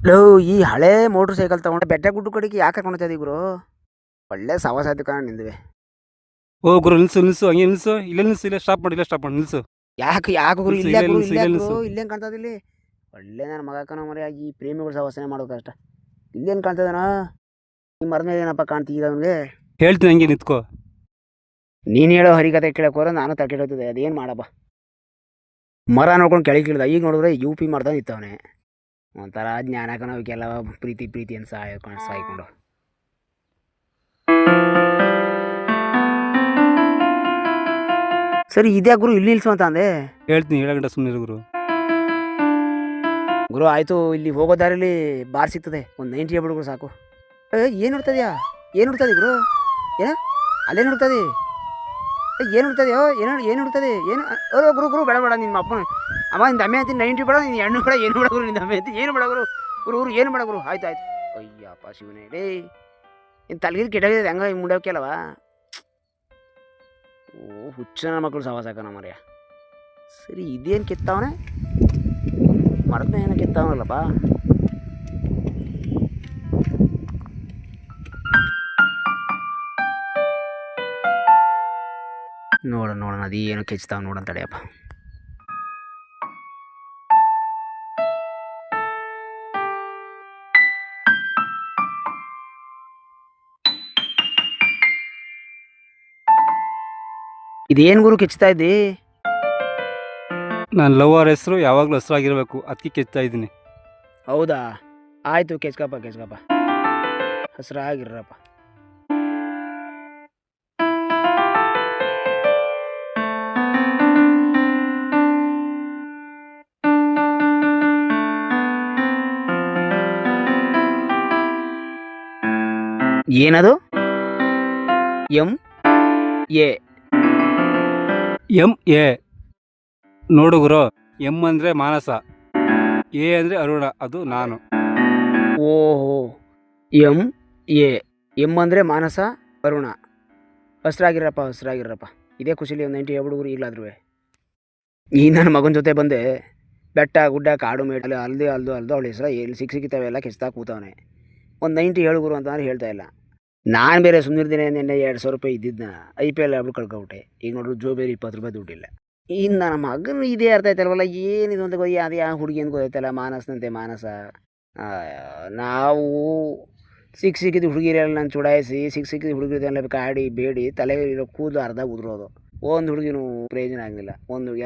Low, ಈ ಹಳೆ motor cycle ತಗೊಂಡು ಬೆಟ್ಟ ಗುಡ್ಡು ಕಡೆಗೆ ಯಾಕೆ ಕರ್ಕೊಂಡು ಗುರು? ಒಳ್ಳೆ ಸವಾಸ ಆಯ್ತು ಕಾಣ ನಿಂದುವೆ. ಓ ಗುರು, ನಿಲ್ಸು ನಿಲ್ಸು, ಹಂಗೆ ನಿಲ್ಸು. ಇಲ್ಲೇ ನಿಲ್ಸು, ಇಲ್ಲೇ ಸ್ಟಾಪ್ ಮಾಡಿ, ಇಲ್ಲೇ ಸ್ಟಾಪ್ ಮಾಡಿ ನಿಲ್ಸು. ಯಾಕೆ ಯಾಕೆ ಗುರು? ನಿಲ್ಸು, ಇಲ್ಲೇ ಇಲ್ಲೇ ಗುರು, ನಿಲ್ಸು, ಇಲ್ಲೇ ಇಲ್ಲೇ ಗುರು, ನಿಲ್ಸು. ಇಲ್ಲೇನು ಕಾಣ್ತದ ಇಲ್ಲಿ? ಒಳ್ಳೆ ನನ್ನ ಮಗ ಕಣ ಮರಿ, ಈ ಪ್ರೇಮಿಗಳು ಸವಾಸನೆ ಮಾಡೋದು ಕಷ್ಟ. ಇಲ್ಲೇನು ಕಾಣ್ತದನ? ಈ ಮರದ ಮೇಲೆ ಏನಪ್ಪ ಕಾಣ್ತೀಗ ಅವನಿಗೆ? ಹೇಳ್ತೀನಿ, ಹಂಗೆ ನಿಂತ್ಕೋ. ನೀನು ಹೇಳೋ ಹರಿಕತೆ ಕೇಳಕೋರ ನಾನು ತಕೆಡೋತಿದ್ದೆ, ಅದೇನು ಮಾಡಪ್ಪ. ಮರ ನೋಡ್ಕೊಂಡು ಕೆಳಗೆ ಇಳಿದ, ಈಗ ನೋಡಿದ್ರೆ UP ಮಾಡ್ದ ನಿಂತವನೆ. ಒಂಥರ ಜ್ಞಾನ ಕಣೋಕ್ಕೆಲ್ಲ ಪ್ರೀತಿ ಪ್ರೀತಿ ಅಂತ ಸಾಯ್ಕೊಂಡು. ಸರಿ, ಇದ್ಯಾ ಗುರು ಇಲ್ಲಿ ನಿಲ್ಸು ಅಂತ ಅಂದೆ? ಹೇಳ್ತೀನಿ, ಹೇಳ ಗಂಟ ಸುಮ್ಮನೆ ಗುರು. ಗುರು ಆಯಿತು, ಇಲ್ಲಿ ಹೋಗೋ ದಾರಿಲಿ ಬಾರ್ ಸಿಗ್ತದೆ, ಒಂದು 90 ಹೇಳ್ಬಿಡು ಸಾಕು. ಏನು ನೋಡ್ತದ್ಯಾ? ಏನು ನೋಡ್ತದೆ ಗುರು? ಏನ ಅಲ್ಲೇ ನೋಡ್ತದೆ? ಏನು ನೋಡ್ತದೆಯೋ? ಏನು ನೋಡ್ತದೆ? ಏನು ಗುರು ಗುರು ಬೇಡ ಬೇಡ, ನಿಮ್ಮ ಅಪ್ಪನ ಅಮ್ಮ ನಿಂದ ಅಮ್ಮೆ ಅಂತೀನಿ 90 ಬೇಡ, ನೀನು ಹೆಣ್ಣು ಬೇಡ, ಏನು ಬೇಡ ಗುರು, ನಿಂದ ಅಮ್ಮೆ ಅಂತೀನಿ ಏನು ಬೇಡ ಗುರು. ಗುರು ಗುರು ಏನು ಬೇಡ ಗುರು, ಆಯ್ತು ಆಯ್ತು. ಅಯ್ಯಪ್ಪ ಶಿವನೇ ಡೇ, ಇನ್ನು ತಲೆಗಿರು ಕೆಟ್ಟೋಗಿದೆ ಹೆಂಗ ಮುಂಡೋಕೆ ಅಲ್ಲವಾ? ಓ ಹುಚ್ಚನ ಮಕ್ಕಳು ಸವಾಸಾಕನ ಮರ್ಯ. ಸರಿ, ಇದೇನು ಕಿತ್ತವನೆ? ಮರದ ಏನೋ ಕಿತ್ತವನಲ್ಲಪ್ಪ. ನೋಡೋಣ ಅದೇನೋ ಕೆಚ್ತಾವ ನೋಡೋಣ ತಡೆಯಪ್ಪ. ಇದೇನು ಗುರು ಕೆಚ್ತಾ ಇದ್ದಿ? ನನ್ನ ಲವರ್ ಹೆಸರು ಯಾವಾಗಲೂ ಹಸ್ರಾಗಿರ್ಬೇಕು, ಅದಕ್ಕೆ ಕೆಚ್ತಾ ಇದ್ದೀನಿ. ಹೌದಾ, ಆಯಿತು, ಕೆಚ್ಕಪ್ಪ, ಹಸ್ರಾಗಿರ್ರಪ್ಪ. ಏನದು? MA? MA ನೋಡು ಗುರು, M ಅಂದರೆ ಮಾನಸ, A ಅಂದರೆ ಅರುಣ, ಅದು ನಾನು. ಓಹೋ, MA. M ಅಂದರೆ ಮಾನಸ, ಅರುಣ. ಹಸ್ರಾಗಿರಪ್ಪ. ಇದೇ ಖುಷಿಲಿ ಒಂದು 90 ಹೇಳ್ಬಿಡುಗ್ರು ಈಗಲಾದ್ರೂ. ಈ ನನ್ನ ಮಗನ ಜೊತೆ ಬಂದೆ, ಬೆಟ್ಟ ಗುಡ್ಡ ಕಾಡು ಮೇಡಲ್ಲಿ ಅಲ್ದು ಅವಳ ಹೆಸರು ಎಲ್ಲಿ ಸಿಕ್ಕಿತಾವೆಲ್ಲ ಕೆಚ್ತಾ ಕೂತವನೆ. ಒಂದು 90 ಹೇಳುಗುರು ಅಂತಂದ್ರೆ ಹೇಳ್ತಾ ಇಲ್ಲ. ನಾನು ಬೇರೆ ಸುಮ್ಮನಿರ್ತೀನಿ, ನಿನ್ನೆ 200 ರೂಪಾಯಿ ಇದ್ದಿದ್ದನ್ನ IPL ಆಗ್ಬಿಟ್ಟು ಕಳ್ಕೊಬಿಟ್ಟೆ. ಈಗ ನೋಡ್ರು ಜೋ ಬೇರೆ 20 ರೂಪಾಯಿ ದುಡ್ಡಿಲ್ಲ. ಇನ್ನು ನನ್ನ ಮಗನು ಇದೇ ಅರ್ಥ ಆಯ್ತಲ್ವಲ್ಲ, ಏನಿದು ಅಂತ ಗೊತ್ತಿ, ಅದು ಯಾವ ಹುಡುಗಿ ಅಂತ ಗೊತ್ತಾಯ್ತಲ್ಲ, ಮಾನಸನಂತೆ ಮಾನಸ. ನಾವು ಸಿಕ್ಕಿದ್ದು ಹುಡುಗಿರೆಲ್ಲ ನಾನು ಚುಡಾಯಿಸಿ, ಸಿಕ್ಕಿದ್ದು ಹುಡುಗಿರೆಲ್ಲ ಕಾಡಿ ಬೇಡಿ ತಲೆ ಇರೋ ಕೂದಲು ಅರ್ಧ ಉದುರೋದು. ಒಂದು ಹುಡುಗಿನೂ ಪ್ರಯೋಜನ ಆಗಲಿಲ್ಲ,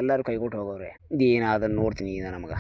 ಎಲ್ಲರೂ ಕೈಗೊಟ್ಟು ಹೋಗೋರೆ. ಇದೇನು ಅದನ್ನು ನೋಡ್ತೀನಿ ಈಗ ನಮಗೆ.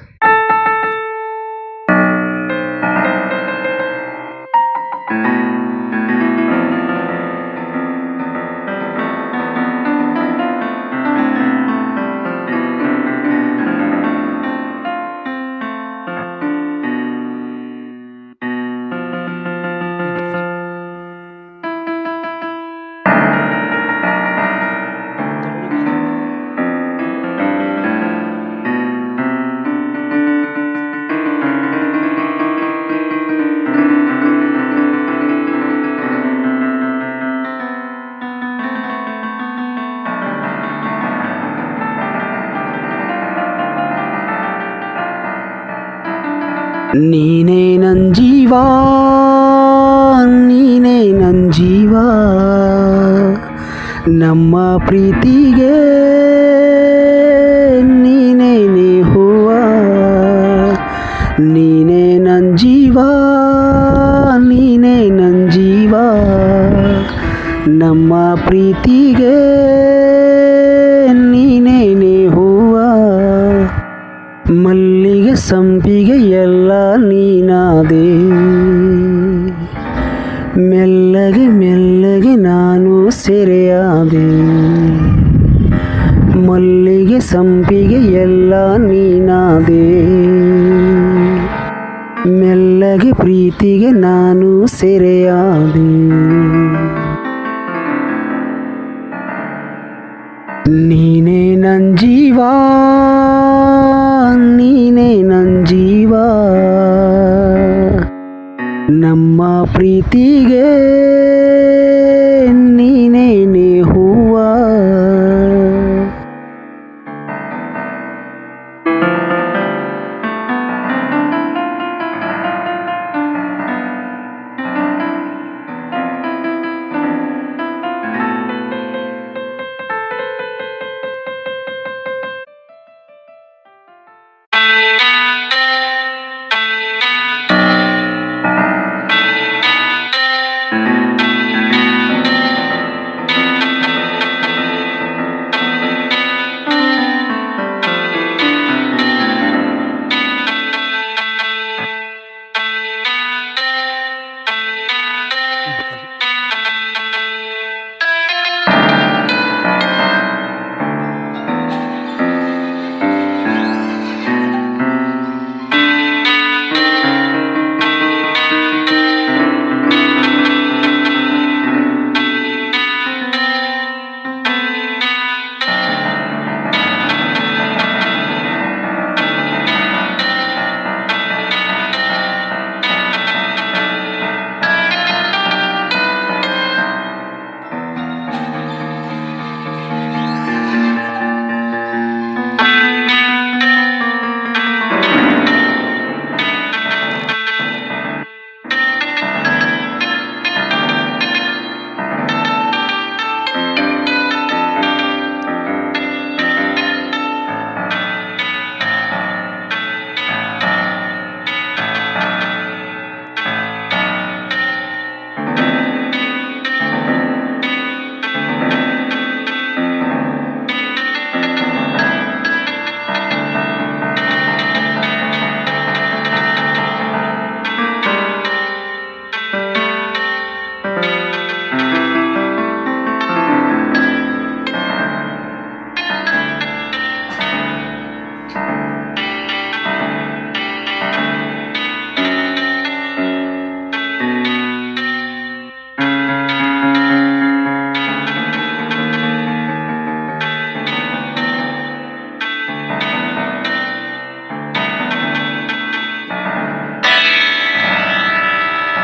ನೀನೇ ನನ್ನ ಜೀವ, ನಮ್ಮ ಪ್ರೀತಿಗೆ ನೀನೇ ಹೂವ. ನೀನೇ ನನ್ನ ಜೀವ, ನಮ್ಮ ಪ್ರೀತಿಗೆ ನೀನೇ ಹೂವ. ಮಲ್ಲಿಗೆ ಸಂಪಿಗೆ ಎಲ್ಲ ನೀನಾದೆ, ಮೆಲ್ಲಗೆ ನಾನು ಸೆರೆಯಾದೆ. ಮಲ್ಲಿಗೆ ಸಂಪಿಗೆ ಎಲ್ಲ ನೀನಾದೆ, ಮೆಲ್ಲಗೆ ಪ್ರೀತಿಗೆ ನಾನು ಸೆರೆಯಾದೆ. ನೀನೇ ನನ್ನ ಜೀವ, ನಮ್ಮ ಪ್ರೀತಿಗೆ ನೀನೇ ಹೂವ.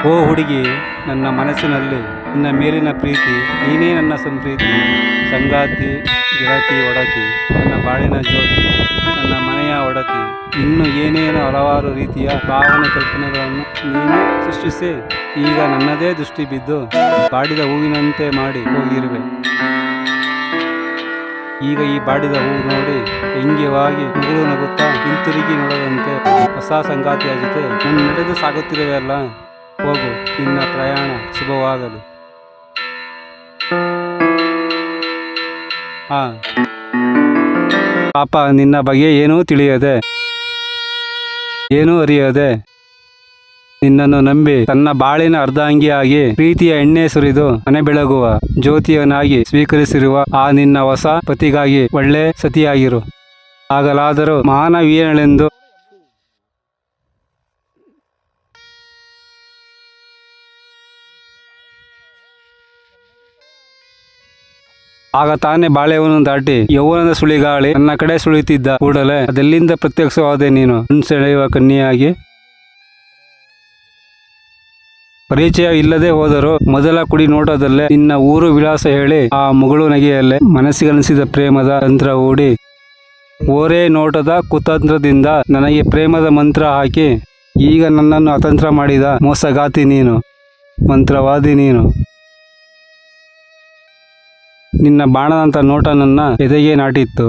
ಓ ಹುಡುಗಿ, ನನ್ನ ಮನಸ್ಸಿನಲ್ಲಿ ನಿನ್ನ ಮೇಲಿನ ಪ್ರೀತಿ, ನೀನೇ ನನ್ನ ಸಂಪ್ರೀತಿ, ಸಂಗಾತಿ, ಗೆಳತಿ, ಒಡತಿ, ನನ್ನ ಬಾಳಿನ ಜ್ಯೋತಿ, ನನ್ನ ಮನೆಯ ಒಡತಿ. ಇನ್ನು ಏನೇನು ಹಲವಾರು ರೀತಿಯ ಭಾವನೆ ಕಲ್ಪನೆಗಳನ್ನು ನೀನೇ ಸೃಷ್ಟಿಸಿ ಈಗ ನನ್ನದೇ ದೃಷ್ಟಿ ಬಿದ್ದು ಬಾಡಿದ ಹೂವಿನಂತೆ ಮಾಡಿ ಹೋಗಿರುವೆ. ಈಗ ಈ ಬಾಡಿದ ಹೂವು ನೋಡಿ ವ್ಯಂಗ್ಯವಾಗಿ ಮುಗುಳು ನಗುತ್ತಾ ಹಿಂತಿರುಗಿ ನೋಡದಂತೆ ಹೊಸ ಸಂಗಾತಿಯ ಜೊತೆ ನನ್ನ ನಡೆದು ಸಾಗುತ್ತಿರುವೆ ಅಲ್ಲ. ಹೋಗು, ನಿನ್ನ ಪ್ರಯಾಣ ಶುಭವಾಗಲಿ. ಪಾಪ, ನಿನ್ನ ಬಗ್ಗೆ ಏನೂ ತಿಳಿಯದೆ, ಏನೂ ಅರಿಯದೆ, ನಿನ್ನನ್ನು ನಂಬಿ ತನ್ನ ಬಾಳಿನ ಅರ್ಧಾಂಗಿಯಾಗಿ ಪ್ರೀತಿಯ ಎಣ್ಣೆ ಸುರಿದು ಮನೆ ಬೆಳಗುವ ಜ್ಯೋತಿಯನಾಗಿ ಸ್ವೀಕರಿಸಿರುವ ಆ ನಿನ್ನ ಹೊಸ ಪತಿಗಾಗಿ ಒಳ್ಳೆ ಸತಿಯಾಗಿರು. ಆಗಲಾದರೂ ಮಾನವೀಯನೆಂದು ಆಗ ತಾನೇ ಬಾಳೆವನ್ನು ದಾಟಿ ಯೌವನದ ಸುಳಿಗಾಳಿ ನನ್ನ ಕಡೆ ಸುಳಿತಿದ್ದ ಕೂಡಲೇ ಅದೆಲ್ಲಿಂದ ಪ್ರತ್ಯಕ್ಷವಾದೆ ನೀನು ಸೆಳೆಯುವ ಕನ್ನಿಯಾಗಿ. ಪರಿಚಯ ಇಲ್ಲದೆ ಹೋದರೂ ಮೊದಲ ಕುಡಿ ನೋಟದಲ್ಲೇ ನಿನ್ನ ಊರು ವಿಳಾಸ ಹೇಳಿ ಆ ಮುಗುಳು ನಗೆಯಲ್ಲೇ ಮನಸ್ಸಿಗನಿಸಿದ ಪ್ರೇಮದ ತಂತ್ರ ಹೂಡಿ ಓರೇ ನೋಟದ ಕುತಂತ್ರದಿಂದ ನನಗೆ ಪ್ರೇಮದ ಮಂತ್ರ ಹಾಕಿ ಈಗ ನನ್ನನ್ನು ಅತಂತ್ರ ಮಾಡಿದ ಮೋಸಗಾತಿ ನೀನು, ಮಂತ್ರವಾದಿ ನೀನು. ನಿನ್ನ ಬಾಣದಂಥ ನೋಟ ನನ್ನ ಎದೆಗೆ ನಾಟಿತ್ತು,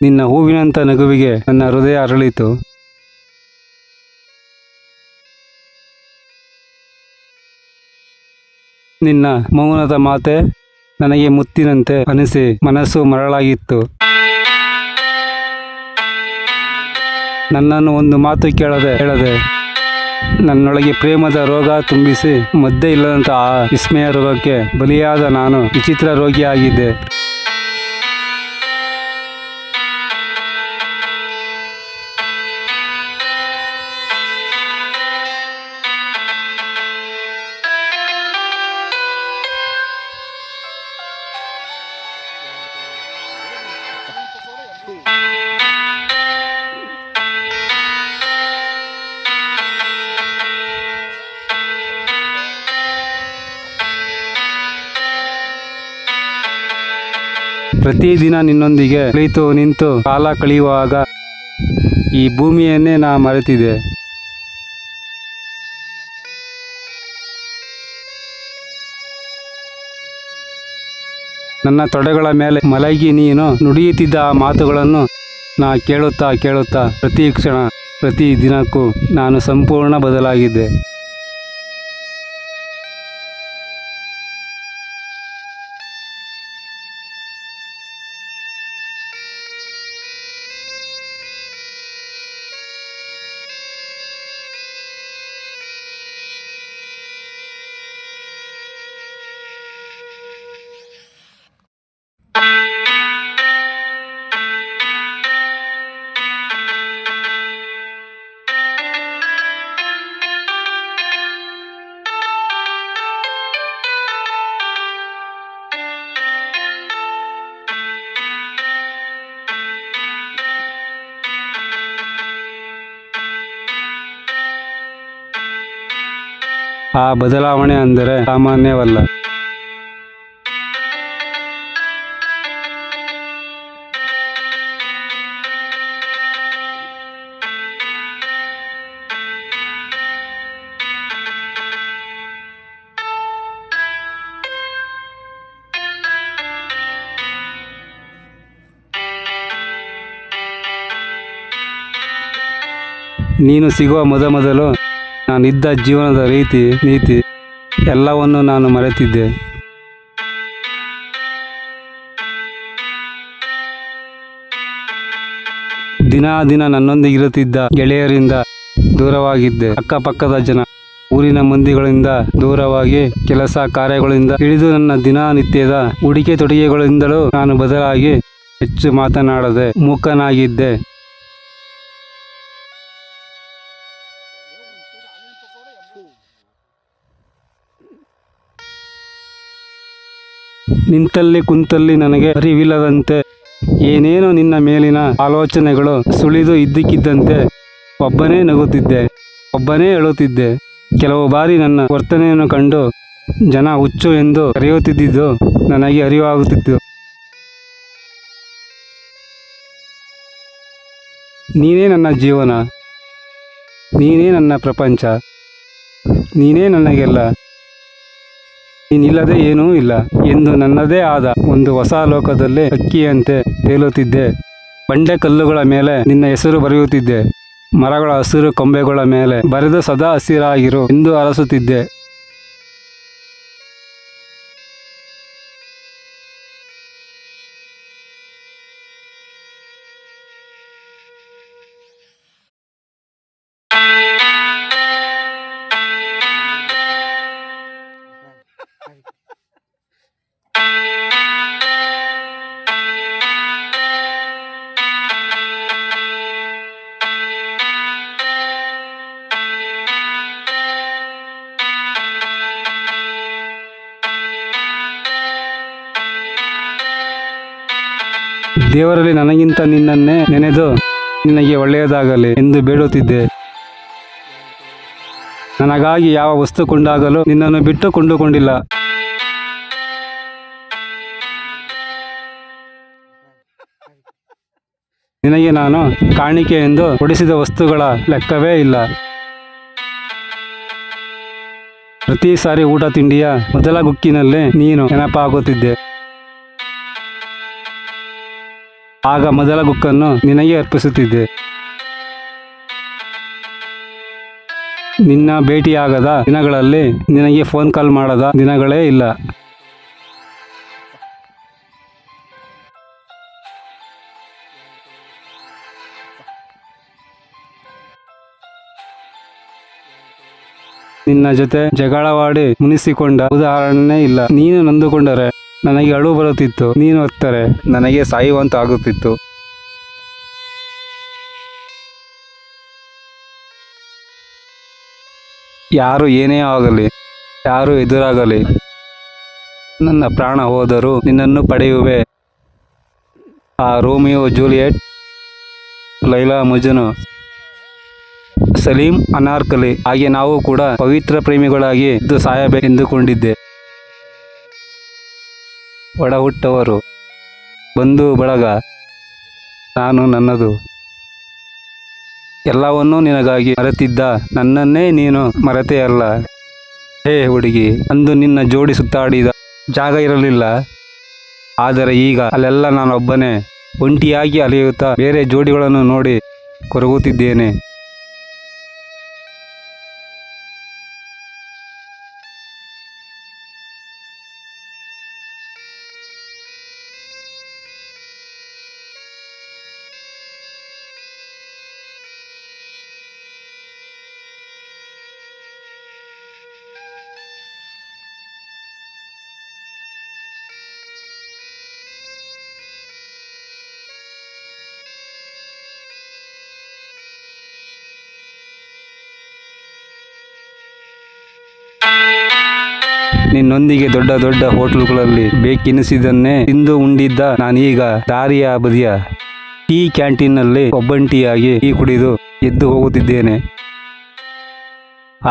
ನಿನ್ನ ಹೂವಿನಂಥ ನಗುವಿಗೆ ನನ್ನ ಹೃದಯ ಅರಳಿತು. ನಿನ್ನ ಮೌನದ ಮಾತೆ ನನಗೆ ಮುತ್ತಿನಂತೆ ಅನಿಸಿ ಮನಸ್ಸು ಮರಳಾಗಿತ್ತು. ನನ್ನನ್ನು ಒಂದು ಮಾತು ಹೇಳದೆ ನನ್ನೊಳಗೆ ಪ್ರೇಮದ ರೋಗ ತುಂಬಿಸಿ ಮದ್ದೆ ಇಲ್ಲದಂಥ ಆ ವಿಸ್ಮಯ ರೋಗಕ್ಕೆ ಬಲಿಯಾದ ನಾನು ವಿಚಿತ್ರ ರೋಗಿಯಾಗಿದ್ದೆ. ಪ್ರತಿದಿನ ನಿನ್ನೊಂದಿಗೆ ಕುಳಿತು ನಿಂತು ಕಾಲ ಕಳೆಯುವಾಗ ಈ ಭೂಮಿಯನ್ನೇ ನಾ ಮರೆತಿದೆ. ನನ್ನ ತೊಡೆಗಳ ಮೇಲೆ ಮಲಗಿ ನೀನು ನುಡಿಯುತ್ತಿದ್ದ ಆ ಮಾತುಗಳನ್ನು ನಾ ಕೇಳುತ್ತಾ ಪ್ರತಿ ಕ್ಷಣ ಪ್ರತಿ ದಿನಕ್ಕೂ ನಾನು ಸಂಪೂರ್ಣ ಬದಲಾಗಿದ್ದೆ. ಆ ಬದಲಾವಣೆ ಅಂದರೆ ಸಾಮಾನ್ಯವಲ್ಲ. ನೀನು ಸಿಗುವ ಮೊದಲು ನಾನಿದ್ದ ಜೀವನದ ರೀತಿ ನೀತಿ ಎಲ್ಲವನ್ನು ನಾನು ಮರೆತಿದ್ದೆ. ದಿನ ನನ್ನೊಂದಿಗಿರುತ್ತಿದ್ದ ಗೆಳೆಯರಿಂದ ದೂರವಾಗಿದ್ದೆ. ಅಕ್ಕಪಕ್ಕದ ಜನ, ಊರಿನ ಮಂದಿಗಳಿಂದ ದೂರವಾಗಿ ಕೆಲಸ ಕಾರ್ಯಗಳಿಂದ ಹಿಡಿದು ನನ್ನ ದಿನನಿತ್ಯದ ಉಡುಗೆ ತೊಡುಗೆಗಳಿಂದಲೂ ನಾನು ಬದಲಾಗಿ ಹೆಚ್ಚು ಮಾತನಾಡದೆ ಮೂಕನಾಗಿದ್ದೆ. ನಿಂತಲ್ಲಿ ಕುಂತಲ್ಲಿ ನನಗೆ ಅರಿವಿಲ್ಲದಂತೆ ಏನೇನೋ ನಿನ್ನ ಮೇಲಿನ ಆಲೋಚನೆಗಳು ಸುಳಿದು ಇದ್ದಕ್ಕಿದ್ದಂತೆ ಒಬ್ಬನೇ ನಗುತ್ತಿದ್ದೆ. ಒಬ್ಬನೇ ಹೇಳುತ್ತಿದ್ದೆ. ಕೆಲವು ಬಾರಿ ನನ್ನ ವರ್ತನೆಯನ್ನು ಕಂಡು ಜನ ಹುಚ್ಚು ಎಂದು ಕರೆಯುತ್ತಿದ್ದುದು ನನಗೆ ಅರಿವಾಗುತ್ತಿತ್ತು. ನೀನೇ ನನ್ನ ಜೀವನ, ನೀನೇ ನನ್ನ ಪ್ರಪಂಚ, ನೀನೇ ನನಗೆಲ್ಲ, ನೀನಿಲ್ಲದೆ ಏನೂ ಇಲ್ಲ ಎಂದು ನನ್ನದೇ ಆದ ಒಂದು ಹೊಸ ಲೋಕದಲ್ಲಿ ಹಕ್ಕಿಯಂತೆ ತೇಲುತ್ತಿದ್ದೆ. ಬಂಡೆ ಕಲ್ಲುಗಳ ಮೇಲೆ ನಿನ್ನ ಹೆಸರು ಬರೆಯುತ್ತಿದ್ದೆ. ಮರಗಳ ಹಸಿರು ಕೊಂಬೆಗಳ ಮೇಲೆ ಬರೆದು ಸದಾ ಹಸಿರಾಗಿರು ಎಂದು ಅರಸುತ್ತಿದ್ದೆ. ದೇವರಲ್ಲಿ ನನಗಿಂತ ನಿನ್ನನ್ನೇ ನೆನೆದು ನಿನಗೆ ಒಳ್ಳೆಯದಾಗಲಿ ಎಂದು ಬೇಡುತ್ತಿದ್ದೆ. ನನಗಾಗಿ ಯಾವ ವಸ್ತು ಕೊಂಡಾಗಲೂ ನಿನ್ನನ್ನು ಬಿಟ್ಟು ಕೊಂಡುಕೊಂಡಿಲ್ಲ. ನಿನಗೆ ನಾನು ಕಾಣಿಕೆ ಎಂದು ಕೊಡಿಸಿದ ವಸ್ತುಗಳ ಲೆಕ್ಕವೇ ಇಲ್ಲ. ಪ್ರತಿ ಸಾರಿ ಊಟ ತಿಂಡಿಯ ಮೊದಲ ಗುಕ್ಕಿನಲ್ಲಿ ನೀನು ನೆನಪಾಗುತ್ತಿದ್ದೆ. ಆಗ ಮೊದಲ ಗುಕ್ಕನ್ನು ನಿನಗೆ ಅರ್ಪಿಸುತ್ತಿದ್ದೆ. ನಿನ್ನ ಭೇಟಿಯಾಗದ ದಿನಗಳಲ್ಲಿ ನಿನಗೆ ಫೋನ್ ಕಾಲ್ ಮಾಡದ ದಿನಗಳೇ ಇಲ್ಲ. ನಿನ್ನ ಜೊತೆ ಜಗಳವಾಡಿ ಮುನಿಸಿಕೊಂಡ ಉದಾಹರಣೆ ಇಲ್ಲ. ನೀನು ನೊಂದುಕೊಂಡರೆ ನನಗೆ ಅಳು ಬರುತ್ತಿತ್ತು, ನೀನು ಅತ್ತರೆ ನನಗೆ ಸಾಯುವಂತಾಗುತ್ತಿತ್ತು. ಯಾರು ಏನೇ ಆಗಲಿ, ಯಾರು ಎದುರಾಗಲಿ, ನನ್ನ ಪ್ರಾಣ ಹೋದರೂ ನಿನ್ನನ್ನು ಪಡೆಯುವೆ. ಆ ರೋಮಿಯೋ ಜೂಲಿಯೆಟ್, ಲೈಲಾ ಮಜ್ನು, ಸಲೀಂ ಅನಾರ್ಕಲಿ ಹಾಗೆ ನಾವು ಕೂಡ ಪವಿತ್ರ ಪ್ರೇಮಿಗಳಾಗಿ ಇದ್ದು ಸಾಯಬೇಕೆಂದುಕೊಂಡಿದ್ದೆ. ಒಡ ಹುಟ್ಟವರು, ಬಂಧು ಬಳಗ, ನಾನು ನನ್ನದು ಎಲ್ಲವನ್ನೂ ನಿನಗಾಗಿ ಮರೆತಿದ್ದ ನನ್ನನ್ನೇ ನೀನು ಮರೆತೇ ಅಲ್ಲ. ಹೇ ಹುಡುಗಿ, ಅಂದು ನಿನ್ನ ಜೋಡಿ ಸುತ್ತಾಡಿದ ಜಾಗ ಇರಲಿಲ್ಲ. ಆದರೆ ಈಗ ಅಲ್ಲೆಲ್ಲ ನಾನೊಬ್ಬನೇ ಒಂಟಿಯಾಗಿ ಅಲೆಯುತ್ತಾ ಬೇರೆ ಜೋಡಿಗಳನ್ನು ನೋಡಿ ಕೊರಗುತ್ತಿದ್ದೇನೆ. ನಿನ್ನೊಂದಿಗೆ ದೊಡ್ಡ ದೊಡ್ಡ ಹೋಟೆಲ್ಗಳಲ್ಲಿ ಬೇಕೆನಿಸಿದನ್ನೇ ತಿಂದು ಉಂಡಿದ್ದ ನಾನೀಗ ದಾರಿಯ ಬದಿಯ ಟೀ ಕ್ಯಾಂಟೀನ್ನಲ್ಲಿ ಒಬ್ಬಂಟಿಯಾಗಿ ಟೀ ಕುಡಿದು ಎದ್ದು ಹೋಗುತ್ತಿದ್ದೇನೆ.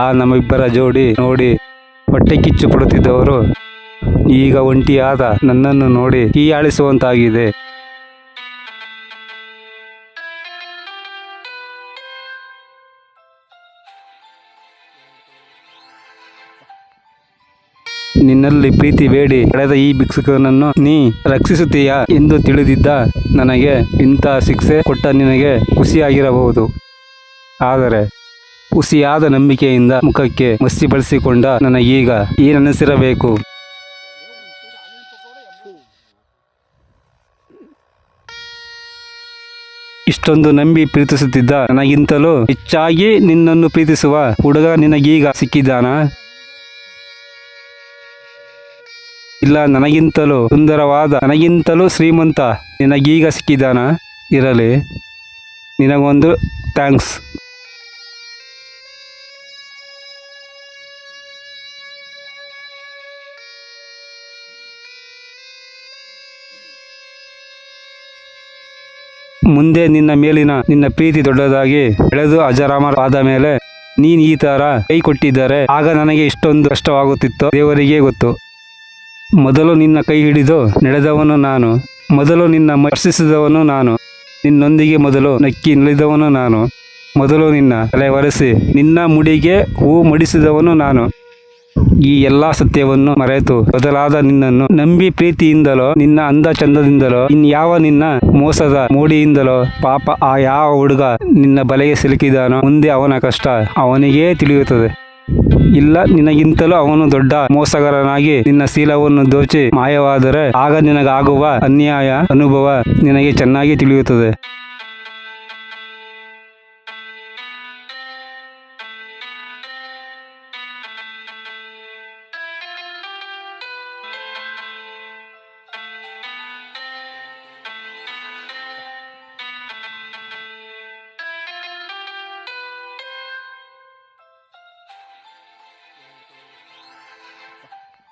ಆ ನಮ್ಮಿಬ್ಬರ ಜೋಡಿ ನೋಡಿ ಹೊಟ್ಟೆ ಕಿಚ್ಚು ಪಡುತ್ತಿದ್ದವರು ಈಗ ಒಂಟಿಯಾದ ನನ್ನನ್ನು ನೋಡಿ ಹೀಯಾಳಿಸುವಂತಾಗಿದೆ. ನಿನ್ನಲ್ಲಿ ಪ್ರೀತಿ ಬೇಡಿ ಪಡೆದ ಈ ಭಿಕ್ಷುಕನನ್ನು ನೀ ರಕ್ಷಿಸುತ್ತೀಯಾ ಎಂದು ತಿಳಿದಿದ್ದ ನನಗೆ ಇಂಥ ಶಿಕ್ಷೆ ಕೊಟ್ಟ ನಿನಗೆ ಖುಷಿಯಾಗಿರಬಹುದು. ಆದರೆ ಹುಸಿಯಾದ ನಂಬಿಕೆಯಿಂದ ಮುಖಕ್ಕೆ ಮಸಿ ಬಳಸಿಕೊಂಡ ನನಗೀಗ ಏನನಿಸಿರಬೇಕು? ಇಷ್ಟೊಂದು ನಂಬಿ ಪ್ರೀತಿಸುತ್ತಿದ್ದ ನನಗಿಂತಲೂ ಹೆಚ್ಚಾಗಿ ನಿನ್ನನ್ನು ಪ್ರೀತಿಸುವ ಹುಡುಗ ನಿನಗೀಗ ಸಿಕ್ಕಿದ್ದಾನಾ? ಇಲ್ಲ ನನಗಿಂತಲೂ ಸುಂದರವಾದ, ನನಗಿಂತಲೂ ಶ್ರೀಮಂತ ನಿನಗೀಗ ಸಿಕ್ಕಿದ್ದಾನ? ಇರಲಿ, ನಿನಗೊಂದು ಥ್ಯಾಂಕ್ಸ್. ಮುಂದೆ ನಿನ್ನ ಮೇಲಿನ ನಿನ್ನ ಪ್ರೀತಿ ದೊಡ್ಡದಾಗಿ ಬೆಳೆದು ಅಜರಾಮರ ಆದ ಮೇಲೆ ನೀನು ಈ ಥರ ಕೈ ಕೊಟ್ಟಿದ್ದರೆ ಆಗ ನನಗೆ ಇಷ್ಟೊಂದು ಕಷ್ಟವಾಗುತ್ತಿತ್ತು ದೇವರಿಗೇ ಗೊತ್ತು. ಮೊದಲು ನಿನ್ನ ಕೈ ಹಿಡಿದು ನಡೆದವನು ನಾನು, ಮೊದಲು ನಿನ್ನ ಸ್ಪರ್ಶಿಸಿದವನು ನಾನು, ನಿನ್ನೊಂದಿಗೆ ಮೊದಲು ನಕ್ಕಿ ನಿಲ್ಲಿದವನು ನಾನು, ಮೊದಲು ನಿನ್ನ ತಲೆ ಒರೆಸಿ ನಿನ್ನ ಮುಡಿಗೆ ಹೂ ಮುಡಿಸಿದವನು ನಾನು. ಈ ಎಲ್ಲ ಸತ್ಯವನ್ನು ಮರೆತು ಬದಲಾದ ನಿನ್ನನ್ನು ನಂಬಿ ಪ್ರೀತಿಯಿಂದಲೋ ನಿನ್ನ ಅಂದ ಚಂದದಿಂದಲೋ ಇನ್ಯಾವ ನಿನ್ನ ಮೋಸದ ಮೋಡಿಯಿಂದಲೋ ಪಾಪ ಆ ಯಾವ ಹುಡುಗ ನಿನ್ನ ಬಲೆಗೆ ಸಿಲುಕಿದಾನೋ ಮುಂದೆ ಅವನ ಕಷ್ಟ ಅವನಿಗೇ ತಿಳಿಯುತ್ತದೆ. ಇಲ್ಲ ನಿನಗಿಂತಲೂ ಅವನು ದೊಡ್ಡ ಮೋಸಗಾರನಾಗಿ ನಿನ್ನ ಶೀಲವನ್ನು ದೋಚಿ ಮಾಯವಾದರೆ ಆಗ ನಿನಗಾಗುವ ಅನ್ಯಾಯ ಅನುಭವ ನಿನಗೆ ಚೆನ್ನಾಗಿ ತಿಳಿಯುತ್ತದೆ.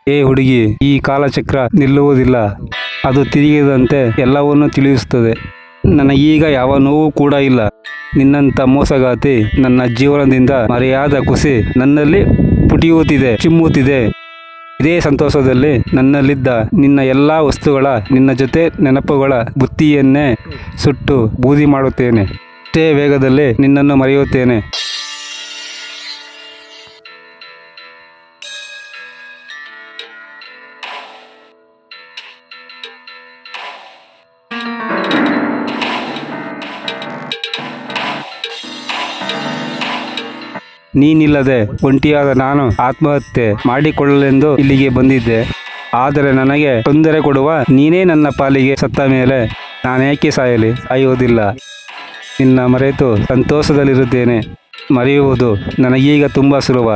ಏ ಹುಡುಗಿ, ಈ ಕಾಲಚಕ್ರ ನಿಲ್ಲುವುದಿಲ್ಲ, ಅದು ತಿರುಗಿದಂತೆ ಎಲ್ಲವನ್ನೂ ತಿಳಿಸುತ್ತದೆ. ನನಗೀಗ ಯಾವ ನೋವು ಕೂಡ ಇಲ್ಲ. ನಿನ್ನಂಥ ಮೋಸಗಾತಿ ನನ್ನ ಜೀವನದಿಂದ ಮರೆಯಾದ ಕುಸಿ ನನ್ನಲ್ಲಿ ಪುಟಿಯುತ್ತಿದೆ, ಚಿಮ್ಮುತ್ತಿದೆ. ಇದೇ ಸಂತೋಷದಲ್ಲಿ ನನ್ನಲ್ಲಿದ್ದ ನಿನ್ನ ಎಲ್ಲ ವಸ್ತುಗಳ ನಿನ್ನ ಜೊತೆ ನೆನಪುಗಳ ಬುತ್ತಿಯನ್ನೇ ಸುಟ್ಟು ಬೂದಿ ಮಾಡುತ್ತೇನೆ. ಅಷ್ಟೇ ವೇಗದಲ್ಲಿ ನಿನ್ನನ್ನು ಮರೆಯುತ್ತೇನೆ. ನೀನಿಲ್ಲದೆ ಒಂಟಿಯಾದ ನಾನು ಆತ್ಮಹತ್ಯೆ ಮಾಡಿಕೊಳ್ಳಲೆಂದು ಇಲ್ಲಿಗೆ ಬಂದಿದ್ದೆ. ಆದರೆ ನನಗೆ ತೊಂದರೆ ಕೊಡುವ ನೀನೇ ನನ್ನ ಪಾಲಿಗೆ ಸತ್ತ ಮೇಲೆ ನಾನೇಕೆ ಸಾಯುವುದಿಲ್ಲ. ನಿನ್ನ ಮರೆತು ಸಂತೋಷದಲ್ಲಿರುತ್ತೇನೆ. ಮರೆಯುವುದು ನನಗೀಗ ತುಂಬ ಸುಲಭ.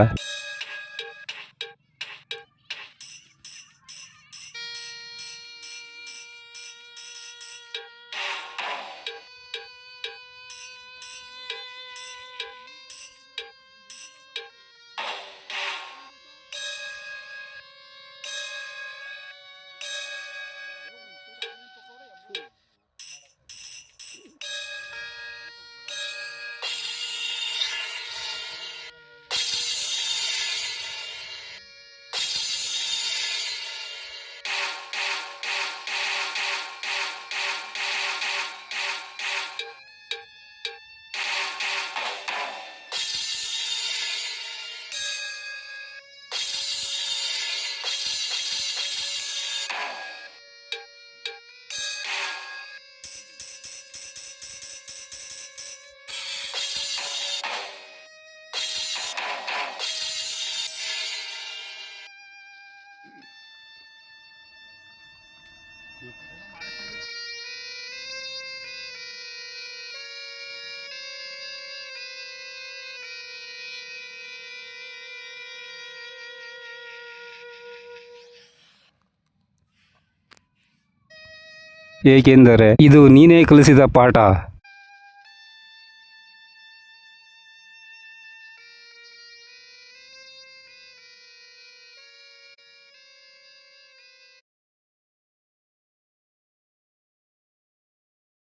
ಏಕೆಂದರೆ ಇದು ನೀನೇ ಕಲಿಸಿದ ಪಾಠ.